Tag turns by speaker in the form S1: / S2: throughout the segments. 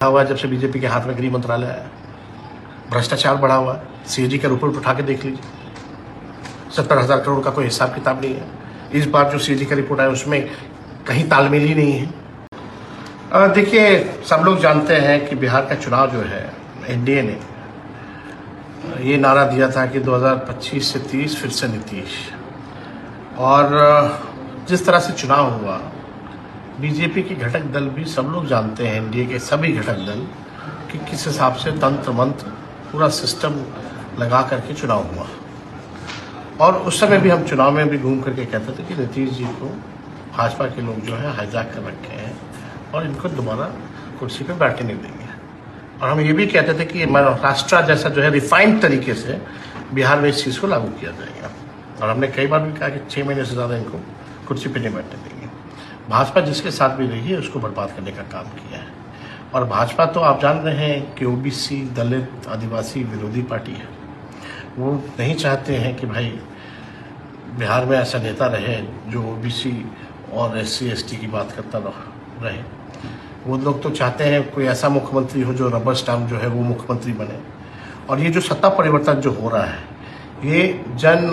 S1: हुआ जब से बीजेपी के हाथ में गृह मंत्रालय आया, भ्रष्टाचार बढ़ा हुआ है। सीएजी का रिपोर्ट उठा के देख लीजिए, 70,000 करोड़ का कोई हिसाब किताब नहीं है। इस बार जो सीएजी का रिपोर्ट आया उसमें कहीं तालमेल ही नहीं है। देखिए, सब लोग जानते हैं कि बिहार का चुनाव जो है, एनडीए ने ये नारा दिया था कि 2025 से 30 फिर से नीतीश। और जिस तरह से चुनाव हुआ, बीजेपी के घटक दल भी सब लोग जानते हैं, एनडीए के सभी घटक दल, कि किस हिसाब से तंत्र मंत्र पूरा सिस्टम लगा करके चुनाव हुआ। और उस समय भी हम चुनाव में भी घूम करके कहते थे कि नीतीश जी को भाजपा के लोग जो है हाईजैक कर रखे हैं और इनको दोबारा कुर्सी पे बैठने नहीं देंगे। और हम ये भी कहते थे कि महाराष्ट्र जैसा जो है रिफाइंड तरीके से बिहार में इस चीज़ को लागू किया जाएगा। और हमने कई बार भी कहा कि 6 महीने से ज़्यादा इनको कुर्सी पे नहीं बैठने देंगे। भाजपा जिसके साथ भी रही है उसको बर्बाद करने का काम किया है। और भाजपा तो आप जान रहे हैं कि ओबीसी, दलित, आदिवासी विरोधी पार्टी है। वो नहीं चाहते हैं कि भाई बिहार में ऐसा नेता रहे जो ओबीसी और एससी एसटी की बात करता रहे। वो लोग तो चाहते हैं कोई ऐसा मुख्यमंत्री हो जो रबर स्टाम्प जो है वो मुख्यमंत्री बने। और ये जो सत्ता परिवर्तन जो हो रहा है, ये जन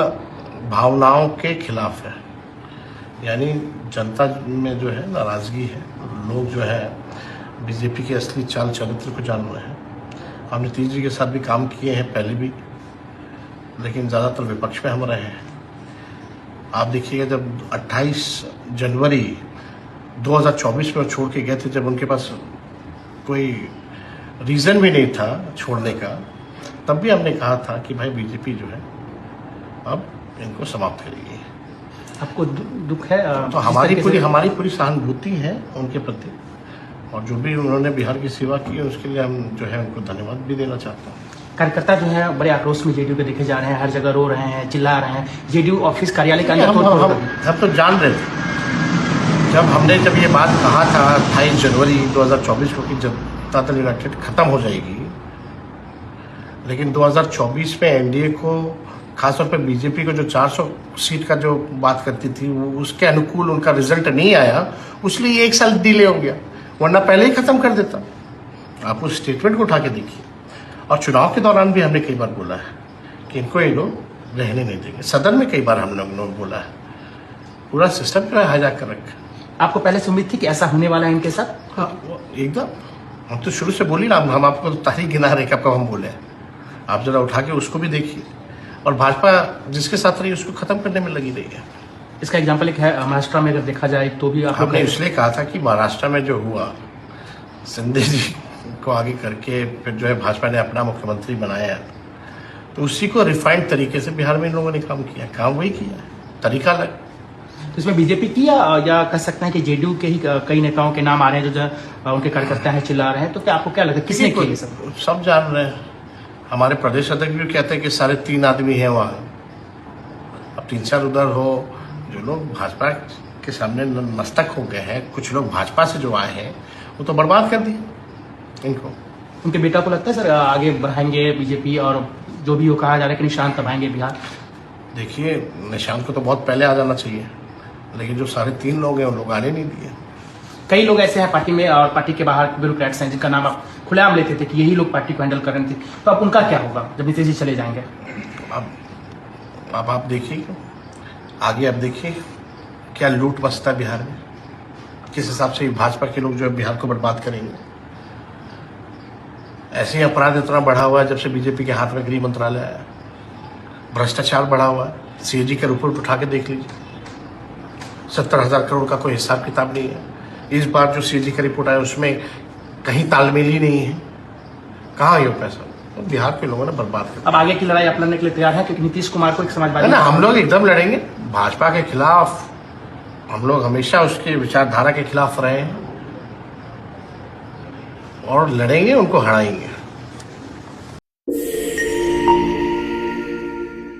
S1: भावनाओं के खिलाफ है। यानी जनता में जो है नाराज़गी है, लोग जो है बीजेपी के असली चाल चरित्र को जान रहे हैं। हम नीतीश जी के साथ भी काम किए हैं पहले भी, लेकिन ज़्यादातर विपक्ष में हम रहे हैं। आप देखिएगा, जब 28 जनवरी 2024 में छोड़ के गए थे, जब उनके पास कोई रीज़न भी नहीं था छोड़ने का, तब भी हमने कहा था कि भाई बीजेपी जो है अब इनको समाप्त करेगी।
S2: आपको दुख है?
S1: तो हमारी पूरी सहानुभूति है उनके प्रति, और जो भी उन्होंने बिहार की सेवा की है उसके लिए हम जो है उनको धन्यवाद भी देना चाहता हूँ।
S2: कार्यकर्ता जो है बड़े आक्रोश में जेडीयू के देखे जा रहे हैं, हर जगह रो रहे हैं, चिल्ला रहे हैं। जेडीयू ऑफिस कार्यालय का
S1: हम तो जान रहे थे, जब ये बात कहा था 28 जनवरी 2024 को कि जनता दल यूनाइटेड खत्म हो जाएगी, लेकिन 2024 में एनडीए को, खासतौर पर बीजेपी को जो 400 सीट का जो बात करती थी, वो उसके अनुकूल उनका रिजल्ट नहीं आया, इसलिए 1 साल डिले हो गया, वरना पहले ही खत्म कर देता। आप उस स्टेटमेंट को उठा के देखिए। और चुनाव के दौरान भी हमने कई बार बोला है कि इनको ये लोग रहने नहीं देंगे। सदन में कई बार हम लोग बोला है, पूरा सिस्टम जो है हाईजैक कर रखा।
S2: आपको पहले से उम्मीद थी कि ऐसा होने वाला है इनके साथ?
S1: हाँ, एकदम। हम तो शुरू से बोली ना, हम आपको तो तारीख गिना रहे कब हम बोले। आप जरा उठा के उसको भी देखिए। और भाजपा जिसके साथ रही उसको खत्म करने में लगी रही है।
S2: इसका एग्जाम्पल एक है महाराष्ट्र में, अगर देखा जाए तो भी
S1: हमने इसलिए कहा था कि महाराष्ट्र में जो हुआ, सिंधे जी को आगे करके फिर जो है भाजपा ने अपना मुख्यमंत्री बनाया, तो उसी को रिफाइंड तरीके से बिहार में इन लोगों ने काम किया। काम वही किया, तरीका अलग।
S2: तो इसमें बीजेपी की या कह सकते हैं कि जेडीयू के ही कई नेताओं के नाम आ रहे हैं जो उनके कार्यकर्ता हैं, चिल्ला रहे हैं, तो क्या आपको क्या लगता है किसने किया
S1: सब जान रहे हैं। हमारे प्रदेश अध्यक्ष भी कहते हैं कि 3.5 आदमी हैं वहाँ। अब 3-4 उधर हो, जो लोग भाजपा के सामने मस्तक हो गए हैं, कुछ लोग भाजपा से जो आए हैं वो तो बर्बाद कर दिए इनको।
S2: उनके बेटा को लगता है सर आगे बढ़ाएंगे बीजेपी, और जो भी वो कहा जा रहा है कि निशांत दबाएंगे बिहार?
S1: देखिए, निशांत को तो बहुत पहले आ जाना चाहिए, लेकिन जो 3.5 लोग हैं वो लोग आने नहीं दिए।
S2: कई लोग ऐसे हैं पार्टी में और पार्टी के बाहर ब्यूरोक्रेट्स हैं जिनका नाम आप खुलेआम लेते थे कि यही लोग पार्टी को हैंडल कर रहे थे, तो अब उनका क्या होगा जब नीतीश जी चले जाएंगे?
S1: अब आप देखिए आगे, अब देखिए क्या लूट मचता है बिहार में, किस हिसाब से भाजपा के लोग जो है बिहार को बर्बाद करेंगे। ऐसे ही अपराध इतना बढ़ा हुआ है जब से बीजेपी के हाथ में गृह मंत्रालय आया, भ्रष्टाचार बढ़ा हुआ है। सीएजी का रिपोर्ट उठा के देख लीजिए, 70,000 करोड़ का कोई हिसाब किताब नहीं है। इस बार जो सीएजी का रिपोर्ट आया उसमें कहीं तालमेल ही नहीं है। कहाँ है पैसा? तो बिहार के लोगों ने बर्बाद कर दिया।
S2: अब आगे की लड़ाई आप लड़ने के लिए तैयार है? क्योंकि नीतीश कुमार को एक समाजवादी
S1: ना, हम लोग एकदम लड़ेंगे भाजपा के खिलाफ। हम लोग हमेशा उसके विचारधारा के खिलाफ रहे हैं और लड़ेंगे, उनको हराएंगे।